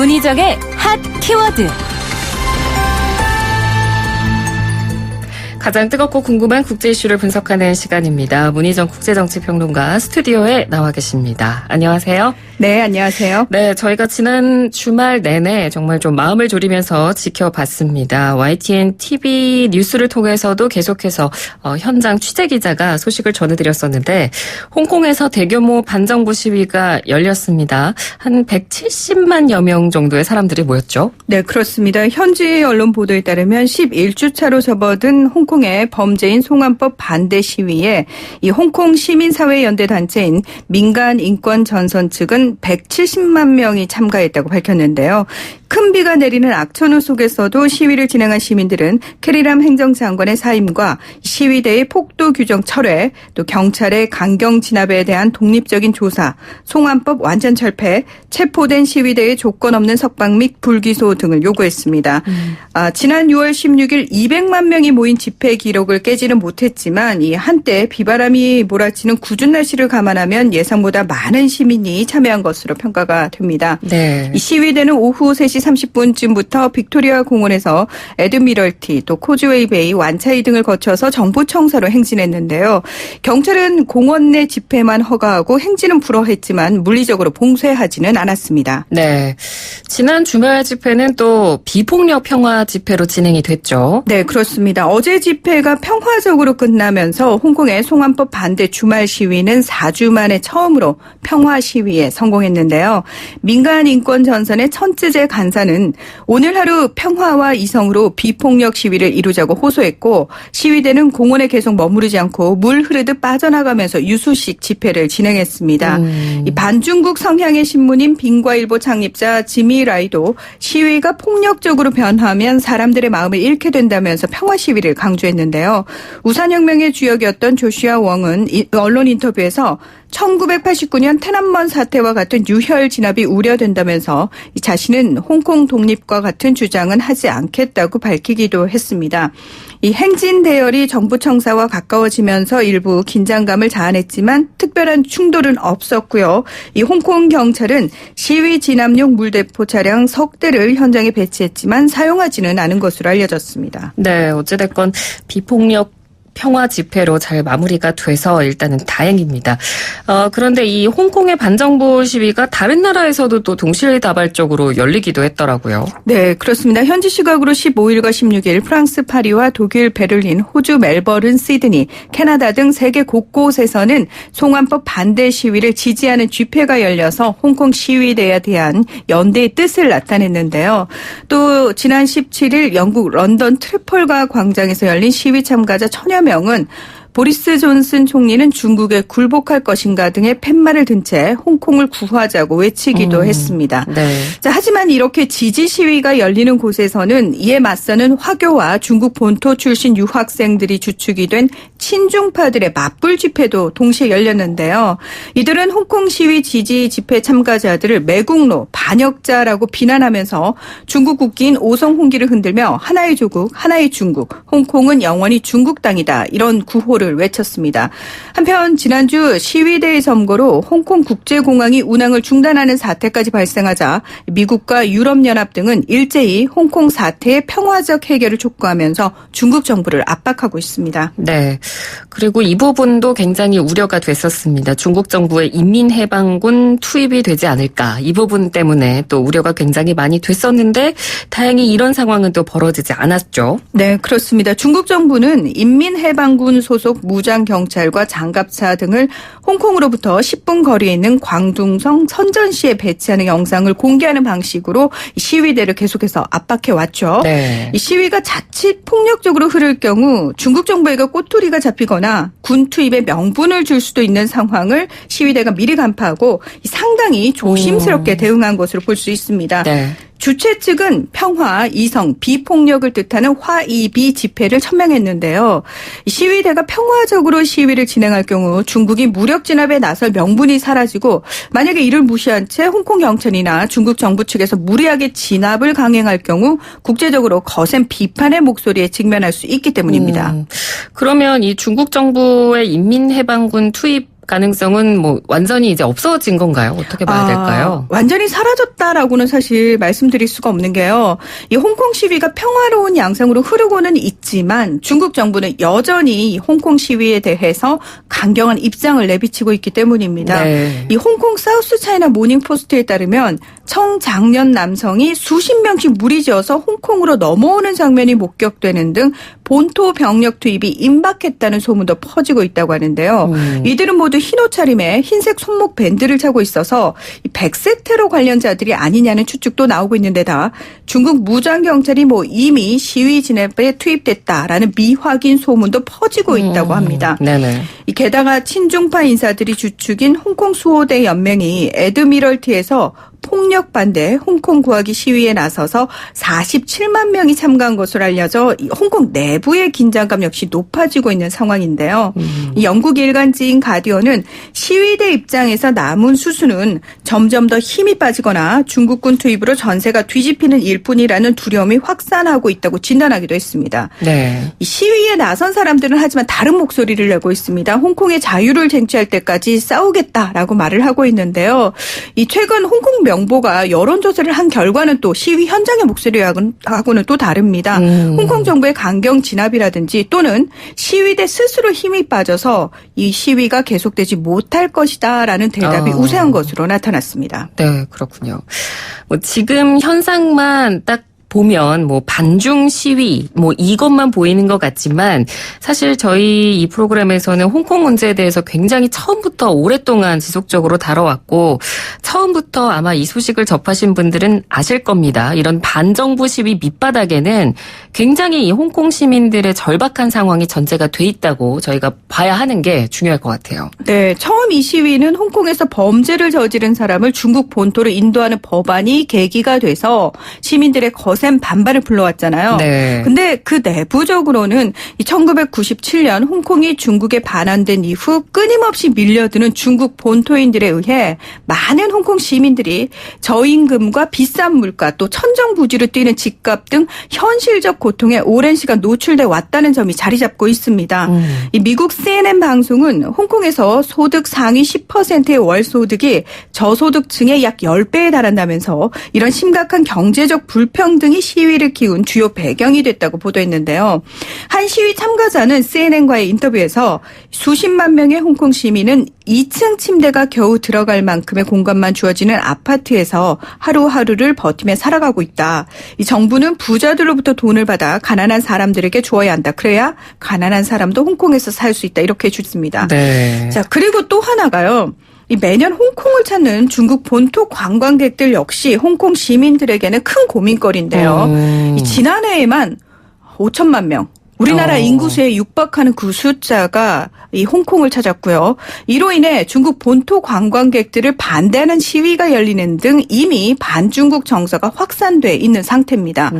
문희정의 핫 키워드. 가장 뜨겁고 궁금한 국제 이슈를 분석하는 시간입니다. 문희정 국제정치평론가 스튜디오에 나와 계십니다. 안녕하세요. 네, 안녕하세요. 네, 저희가 지난 주말 내내 정말 좀 마음을 졸이면서 지켜봤습니다. YTN TV 뉴스를 통해서도 계속해서 현장 취재기자가 소식을 전해드렸었는데 홍콩에서 대규모 반정부 시위가 열렸습니다. 한 170만여 명 정도의 사람들이 모였죠. 네, 그렇습니다. 현지 언론 보도에 따르면 11주차로 접어든 홍콩의 범죄인 송환법 반대 시위에 이 홍콩 시민사회연대 단체인 민간인권전선 측은 170만 명이 참가했다고 밝혔는데요. 큰 비가 내리는 악천후 속에서도 시위를 진행한 시민들은 캐리람 행정장관의 사임과 시위대의 폭도 규정 철회, 또 경찰의 강경 진압에 대한 독립적인 조사, 송환법 완전 철폐, 체포된 시위대의 조건 없는 석방 및 불기소 등을 요구했습니다. 지난 6월 16일 200만 명이 모인 집회 기록을 깨지는 못했지만 이 한때 비바람이 몰아치는 궂은 날씨를 감안하면 예상보다 많은 시민이 참여한 것으로 평가가 됩니다. 네. 이 시위대는 오후 3시 30분쯤부터 빅토리아 공원에서 에드미럴티, 또 코즈웨이 베이, 완차이 등을 거쳐서 정부 청사로 행진했는데요. 경찰은 공원 내 집회만 허가하고 행진은 불허했지만 물리적으로 봉쇄하지는 않았습니다. 네. 지난 주말 집회는 또 비폭력 평화 집회로 진행이 됐죠. 네, 그렇습니다. 어제 집회가 평화적으로 끝나면서 홍콩의 송환법 반대 주말 시위는 4주 만에 처음으로 평화 시위에 성공했는데요. 민간인권전선의 천쯔제 간사는 오늘 하루 평화와 이성으로 비폭력 시위를 이루자고 호소했고 시위대는 공원에 계속 머무르지 않고 물 흐르듯 빠져나가면서 유수식 집회를 진행했습니다. 이 반중국 성향의 신문인 빙과일보 창립자 지미 라이도 시위가 폭력적으로 변하면 사람들의 마음을 잃게 된다면서 평화 시위를 강조했는데요. 우산혁명의 주역이었던 조슈아 웡은 언론 인터뷰에서 1989년 테난먼 사태와 같은 유혈 진압이 우려된다면서 자신은 홍콩 독립과 같은 주장은 하지 않겠다고 밝히기도 했습니다. 이 행진 대열이 정부 청사와 가까워지면서 일부 긴장감을 자아냈지만 특별한 충돌은 없었고요. 이 홍콩 경찰은 시위 진압용 물대포 차량 석 대를 현장에 배치했지만 사용하지는 않은 것으로 알려졌습니다. 네, 어찌됐건 비폭력 평화 집회로 잘 마무리가 돼서 일단은 다행입니다. 그런데 이 홍콩의 반정부 시위가 다른 나라에서도 또 동시다발적으로 열리기도 했더라고요. 네, 그렇습니다. 현지 시각으로 15일과 16일 프랑스 파리와 독일 베를린, 호주 멜버른, 시드니, 캐나다 등 세계 곳곳에서는 송환법 반대 시위를 지지하는 집회가 열려서 홍콩 시위대에 대한 연대의 뜻을 나타냈는데요. 또 지난 17일 영국 런던 트래펄가 광장에서 열린 시위 참가자 1000여 명은 보리스 존슨 총리는 중국에 굴복할 것인가 등의 팻말을 든 채 홍콩을 구하자고 외치기도 했습니다. 네. 자, 하지만 이렇게 지지 시위가 열리는 곳에서는 이에 맞서는 화교와 중국 본토 출신 유학생들이 주축이 된 친중파들의 맞불 집회도 동시에 열렸는데요. 이들은 홍콩 시위 지지 집회 참가자들을 매국노, 반역자라고 비난하면서 중국 국기인 오성 홍기를 흔들며 하나의 조국, 하나의 중국, 홍콩은 영원히 중국 땅이다. 이런 구호를 외쳤습니다. 한편 지난주 시위대의 선거로 홍콩 국제공항이 운항을 중단하는 사태까지 발생하자 미국과 유럽연합 등은 일제히 홍콩 사태의 평화적 해결을 촉구하면서 중국 정부를 압박하고 있습니다. 네. 그리고 이 부분도 굉장히 우려가 됐었습니다. 중국 정부의 인민해방군 투입이 되지 않을까. 이 부분 때문에 또 우려가 굉장히 많이 됐었는데 다행히 이런 상황은 또 벌어지지 않았죠. 네, 그렇습니다. 중국 정부는 인민해방군 소속 무장경찰과 장갑차 등을 홍콩으로부터 10분 거리에 있는 광둥성 선전시에 배치하는 영상을 공개하는 방식으로 시위대를 계속해서 압박해왔죠. 네. 이 시위가 자칫 폭력적으로 흐를 경우 중국 정부에게 꼬투리가 잡히거나 군 투입에 명분을 줄 수도 있는 상황을 시위대가 미리 간파하고 상당히 조심스럽게 대응한 것으로 볼 수 있습니다. 네. 주최 측은 평화, 이성, 비폭력을 뜻하는 화이비 집회를 천명했는데요. 시위대가 평화적으로 시위를 진행할 경우 중국이 무력 진압에 나설 명분이 사라지고 만약에 이를 무시한 채 홍콩 경찰이나 중국 정부 측에서 무리하게 진압을 강행할 경우 국제적으로 거센 비판의 목소리에 직면할 수 있기 때문입니다. 그러면 이 중국 정부의 인민해방군 투입 가능성은 뭐 완전히 이제 없어진 건가요? 어떻게 봐야 될까요? 완전히 사라졌다라고는 사실 말씀드릴 수가 없는 게요. 이 홍콩 시위가 평화로운 양상으로 흐르고는 있지만 중국 정부는 여전히 홍콩 시위에 대해서 강경한 입장을 내비치고 있기 때문입니다. 네. 이 홍콩 사우스 차이나 모닝포스트에 따르면 청장년 남성이 수십 명씩 무리지어서 홍콩으로 넘어오는 장면이 목격되는 등 본토 병력 투입이 임박했다는 소문도 퍼지고 있다고 하는데요. 이들은 모두 흰 옷차림에 흰색 손목 밴드를 차고 있어서 백색 테러 관련자들이 아니냐는 추측도 나오고 있는데다 중국 무장경찰이 이미 시위 진압에 투입됐다라는 미확인 소문도 퍼지고 있다고 합니다. 네네. 게다가 친중파 인사들이 주축인 홍콩 수호대 연맹이 에드미럴티에서 폭력 반대 홍콩 구하기 시위에 나서서 47만 명이 참가한 것으로 알려져 홍콩 내부의 긴장감 역시 높아지고 있는 상황인데요. 이 영국 일간지인 가디언은 시위대 입장에서 남은 수순은 점점 더 힘이 빠지거나 중국군 투입으로 전세가 뒤집히는 일뿐이라는 두려움이 확산하고 있다고 진단하기도 했습니다. 네. 이 시위에 나선 사람들은 하지만 다른 목소리를 내고 있습니다. 홍콩의 자유를 쟁취할 때까지 싸우겠다라고 말을 하고 있는데요. 이 최근 홍콩 명보가 여론조사를 한 결과는 또 시위 현장의 목소리하고는 또 다릅니다. 홍콩 정부의 강경 진압이라든지 또는 시위대 스스로 힘이 빠져서 이 시위가 계속되지 못할 것이다라는 대답이 우세한 것으로 나타났습니다. 네, 그렇군요. 지금 현상만 딱 보면 반중 시위 이것만 보이는 것 같지만 사실 저희 이 프로그램에서는 홍콩 문제에 대해서 굉장히 처음부터 오랫동안 지속적으로 다뤄왔고 처음부터 아마 이 소식을 접하신 분들은 아실 겁니다. 이런 반정부 시위 밑바닥에는 굉장히 이 홍콩 시민들의 절박한 상황이 전제가 돼 있다고 저희가 봐야 하는 게 중요할 것 같아요. 네, 처음 이 시위는 홍콩에서 범죄를 저지른 사람을 중국 본토로 인도하는 법안이 계기가 돼서 시민들의 거센 반발을 불러왔잖아요. 네. 근데 그 내부적으로는 1997년 홍콩이 중국에 반환된 이후 끊임없이 밀려드는 중국 본토인들에 의해 많은 홍콩 시민들이 저임금과 비싼 물가 또 천정부지로 뛰는 집값 등 현실적 고통에 오랜 시간 노출돼 왔다는 점이 자리 잡고 있습니다. 이 미국 CNN 방송은 홍콩에서 소득 상위 10%의 월 소득이 저소득층의 약 10배에 달한다면서 이런 심각한 경제적 불평등이 시위를 키운 주요 배경이 됐다고 보도했는데요. 한 시위 참가자는 CNN과의 인터뷰에서 수십만 명의 홍콩 시민은 2층 침대가 겨우 들어갈 만큼의 공간만 주어지는 아파트에서 하루하루를 버티며 살아가고 있다. 이 정부는 부자들로부터 돈을 받아 가난한 사람들에게 주어야 한다. 그래야 가난한 사람도 홍콩에서 살 수 있다. 이렇게 해주습니다. 네. 자, 그리고 또 하나가요. 이 매년 홍콩을 찾는 중국 본토 관광객들 역시 홍콩 시민들에게는 큰 고민거리인데요. 이 지난해에만 5천만 명. 우리나라 인구수에 육박하는 그 숫자가 이 홍콩을 찾았고요. 이로 인해 중국 본토 관광객들을 반대하는 시위가 열리는 등 이미 반중국 정서가 확산돼 있는 상태입니다.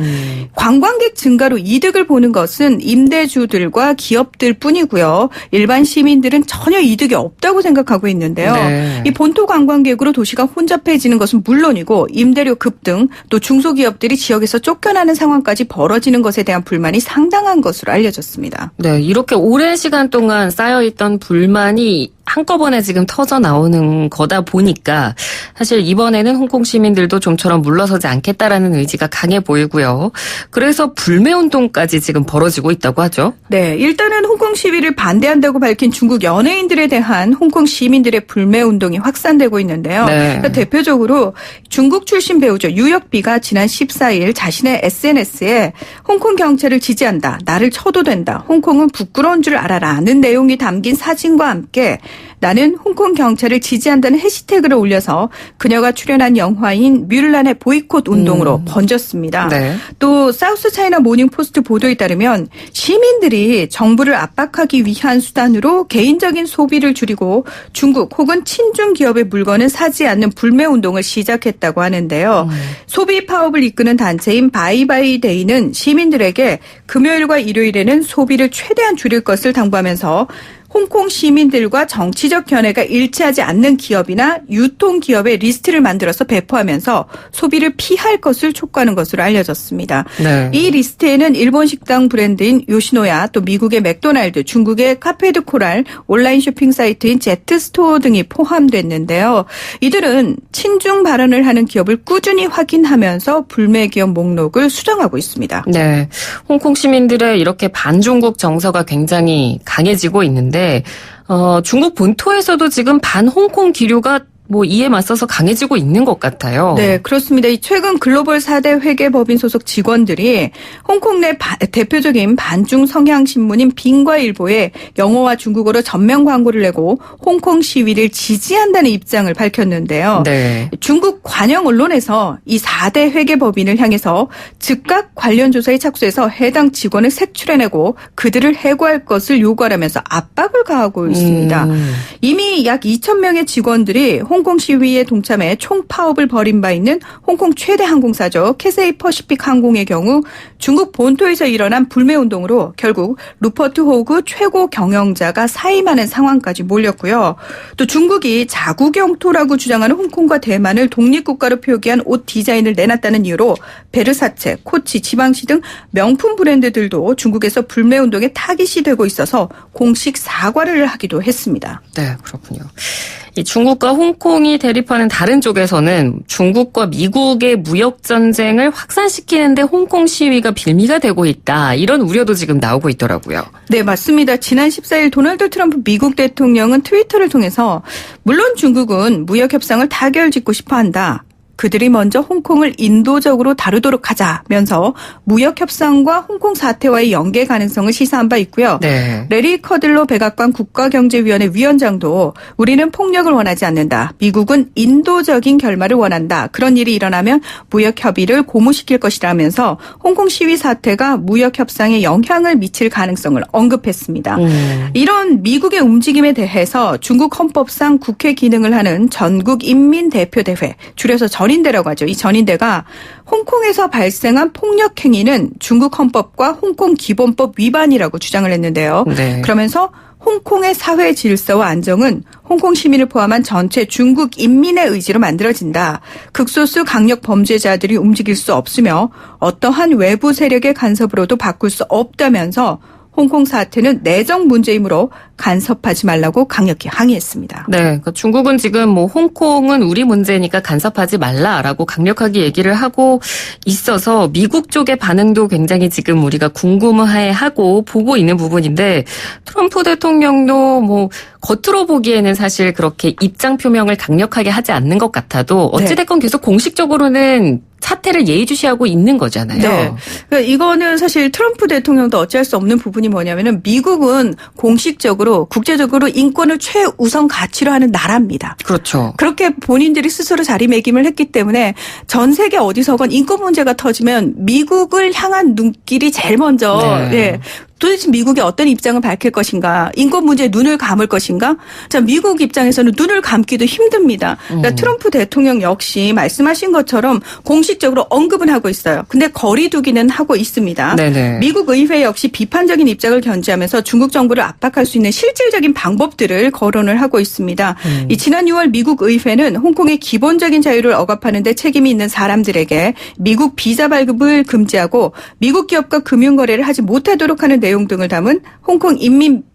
관광객 증가로 이득을 보는 것은 임대주들과 기업들 뿐이고요. 일반 시민들은 전혀 이득이 없다고 생각하고 있는데요. 네. 이 본토 관광객으로 도시가 혼잡해지는 것은 물론이고 임대료 급등 또 중소기업들이 지역에서 쫓겨나는 상황까지 벌어지는 것에 대한 불만이 상당한 것으로 알려졌습니다. 네, 이렇게 오랜 시간 동안 쌓여있던 불만이 한꺼번에 지금 터져 나오는 거다 보니까 사실 이번에는 홍콩 시민들도 좀처럼 물러서지 않겠다라는 의지가 강해 보이고요. 그래서 불매운동까지 지금 벌어지고 있다고 하죠. 네, 일단은 홍콩 시위를 반대한다고 밝힌 중국 연예인들에 대한 홍콩 시민들의 불매운동이 확산되고 있는데요. 네. 그러니까 대표적으로 중국 출신 배우죠. 유혁비가 지난 14일 자신의 SNS에 홍콩 경찰을 지지한다. 나를 쳐도 된다. 홍콩은 부끄러운 줄 알아라는 내용이 담긴 사진과 함께 나는 홍콩 경찰을 지지한다는 해시태그를 올려서 그녀가 출연한 영화인 뮬란의 보이콧 운동으로 번졌습니다. 네. 또 사우스 차이나 모닝포스트 보도에 따르면 시민들이 정부를 압박하기 위한 수단으로 개인적인 소비를 줄이고 중국 혹은 친중 기업의 물건은 사지 않는 불매운동을 시작했다고 하는데요. 소비 파업을 이끄는 단체인 바이바이데이는 시민들에게 금요일과 일요일에는 소비를 최대한 줄일 것을 당부하면서 홍콩 시민들과 정치적 견해가 일치하지 않는 기업이나 유통기업의 리스트를 만들어서 배포하면서 소비를 피할 것을 촉구하는 것으로 알려졌습니다. 네. 이 리스트에는 일본 식당 브랜드인 요시노야, 또 미국의 맥도날드, 중국의 카페드 코랄, 온라인 쇼핑 사이트인 제트스토어 등이 포함됐는데요. 이들은 친중 발언을 하는 기업을 꾸준히 확인하면서 불매 기업 목록을 수정하고 있습니다. 네. 홍콩 시민들의 이렇게 반중국 정서가 굉장히 강해지고 있는데, 중국 본토에서도 지금 반홍콩 기류가 이에 맞서서 강해지고 있는 것 같아요. 네, 그렇습니다. 최근 글로벌 4대 회계법인 소속 직원들이 홍콩 내 대표적인 반중 성향 신문인 빙과일보에 영어와 중국어로 전면 광고를 내고 홍콩 시위를 지지한다는 입장을 밝혔는데요. 네. 중국 관영 언론에서 이 4대 회계법인을 향해서 즉각 관련 조사에 착수해서 해당 직원을 색출해내고 그들을 해고할 것을 요구하라면서 압박을 가하고 있습니다. 이미 약 2,000명의 직원들이 홍콩 시위에 동참해 총파업을 벌인 바 있는 홍콩 최대 항공사죠. 캐세이 퍼시픽 항공의 경우 중국 본토에서 일어난 불매운동으로 결국 루퍼트 호그 최고 경영자가 사임하는 상황까지 몰렸고요. 또 중국이 자국 영토라고 주장하는 홍콩과 대만을 독립국가로 표기한 옷 디자인을 내놨다는 이유로 베르사체, 코치, 지방시 등 명품 브랜드들도 중국에서 불매운동에 타깃이 되고 있어서 공식 사과를 하기도 했습니다. 네, 그렇군요. 이 중국과 홍콩이 대립하는 다른 쪽에서는 중국과 미국의 무역 전쟁을 확산시키는데 홍콩 시위가 빌미가 되고 있다. 이런 우려도 지금 나오고 있더라고요. 네, 맞습니다. 지난 14일 도널드 트럼프 미국 대통령은 트위터를 통해서 물론 중국은 무역 협상을 타결짓고 싶어 한다. 그들이 먼저 홍콩을 인도적으로 다루도록 하자면서 무역 협상과 홍콩 사태와의 연계 가능성을 시사한 바 있고요. 네. 레리 커들로 백악관 국가경제위원회 위원장도 우리는 폭력을 원하지 않는다. 미국은 인도적인 결말을 원한다. 그런 일이 일어나면 무역 협의를 고무시킬 것이라면서 홍콩 시위 사태가 무역 협상에 영향을 미칠 가능성을 언급했습니다. 이런 미국의 움직임에 대해서 중국 헌법상 국회 기능을 하는 전국인민대표대회, 줄여서 전인대라고 하죠. 이 전인대가 홍콩에서 발생한 폭력 행위는 중국 헌법과 홍콩 기본법 위반이라고 주장을 했는데요. 네. 그러면서 홍콩의 사회 질서와 안정은 홍콩 시민을 포함한 전체 중국 인민의 의지로 만들어진다. 극소수 강력 범죄자들이 움직일 수 없으며 어떠한 외부 세력의 간섭으로도 바꿀 수 없다면서 홍콩 사태는 내정 문제이므로 간섭하지 말라고 강력히 항의했습니다. 네, 그러니까 중국은 지금 홍콩은 우리 문제니까 간섭하지 말라라고 강력하게 얘기를 하고 있어서 미국 쪽의 반응도 굉장히 지금 우리가 궁금해하고 보고 있는 부분인데 트럼프 대통령도 겉으로 보기에는 사실 그렇게 입장 표명을 강력하게 하지 않는 것 같아도 어찌됐건 계속 공식적으로는 사태를 예의주시하고 있는 거잖아요. 네. 그러니까 이거는 사실 트럼프 대통령도 어찌할 수 없는 부분이 뭐냐면은 미국은 공식적으로 국제적으로 인권을 최우선 가치로 하는 나라입니다. 그렇죠. 그렇게 본인들이 스스로 자리매김을 했기 때문에 전 세계 어디서건 인권 문제가 터지면 미국을 향한 눈길이 제일 먼저 도대체 미국이 어떤 입장을 밝힐 것인가, 인권 문제에 눈을 감을 것인가. 자, 미국 입장에서는 눈을 감기도 힘듭니다. 그러니까 트럼프 대통령 역시 말씀하신 것처럼 공식적으로 언급은 하고 있어요. 근데 거리두기는 하고 있습니다. 네네. 미국 의회 역시 비판적인 입장을 견지하면서 중국 정부를 압박할 수 있는 실질적인 방법들을 거론을 하고 있습니다. 이 지난 6월 미국 의회는 홍콩의 기본적인 자유를 억압하는 데 책임이 있는 사람들에게 미국 비자 발급을 금지하고 미국 기업과 금융거래를 하지 못하도록 하는 내용 등을 담은 홍콩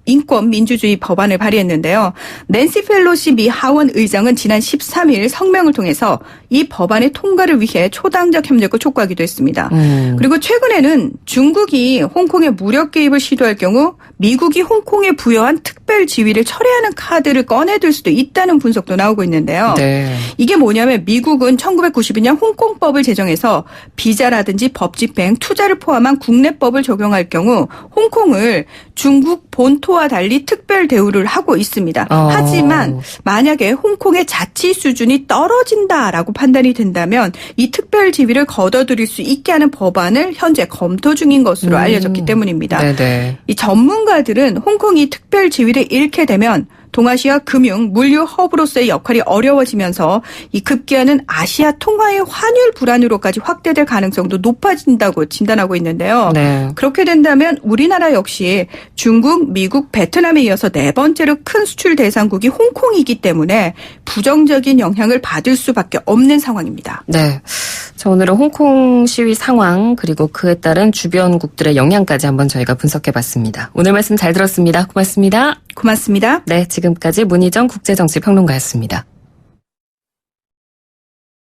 인권 민주주의 법안을 발의했는데요. 낸시 펠로시 미 하원 의장은 지난 13일 성명을 통해서 이 법안의 통과를 위해 초당적 협력을 촉구하기도 했습니다. 그리고 최근에는 중국이 홍콩에 무력 개입을 시도할 경우 미국이 홍콩에 부여한 특별 지위를 철회하는 카드를 꺼내들 수도 있다는 분석도 나오고 있는데요. 네. 이게 뭐냐면 미국은 1992년 홍콩법을 제정해서 비자라든지 법 집행, 투자를 포함한 국내법을 적용할 경우 홍콩을 중국 본토와 달리 특별 대우를 하고 있습니다. 하지만 만약에 홍콩의 자치 수준이 떨어진다라고 판단이 된다면 이 특별 지위를 거둬들일 수 있게 하는 법안을 현재 검토 중인 것으로 알려졌기 때문입니다. 네네. 이 전문가들은 홍콩이 특별 지위를 잃게 되면 동아시아 금융, 물류 허브로서의 역할이 어려워지면서 이 급기야는 아시아 통화의 환율 불안으로까지 확대될 가능성도 높아진다고 진단하고 있는데요. 네. 그렇게 된다면 우리나라 역시 중국, 미국, 베트남에 이어서 네 번째로 큰 수출 대상국이 홍콩이기 때문에 부정적인 영향을 받을 수밖에 없는 상황입니다. 네. 자, 오늘은 홍콩 시위 상황 그리고 그에 따른 주변국들의 영향까지 한번 저희가 분석해봤습니다. 오늘 말씀 잘 들었습니다. 고맙습니다. 고맙습니다. 네, 지금까지 문희정 국제정치평론가였습니다.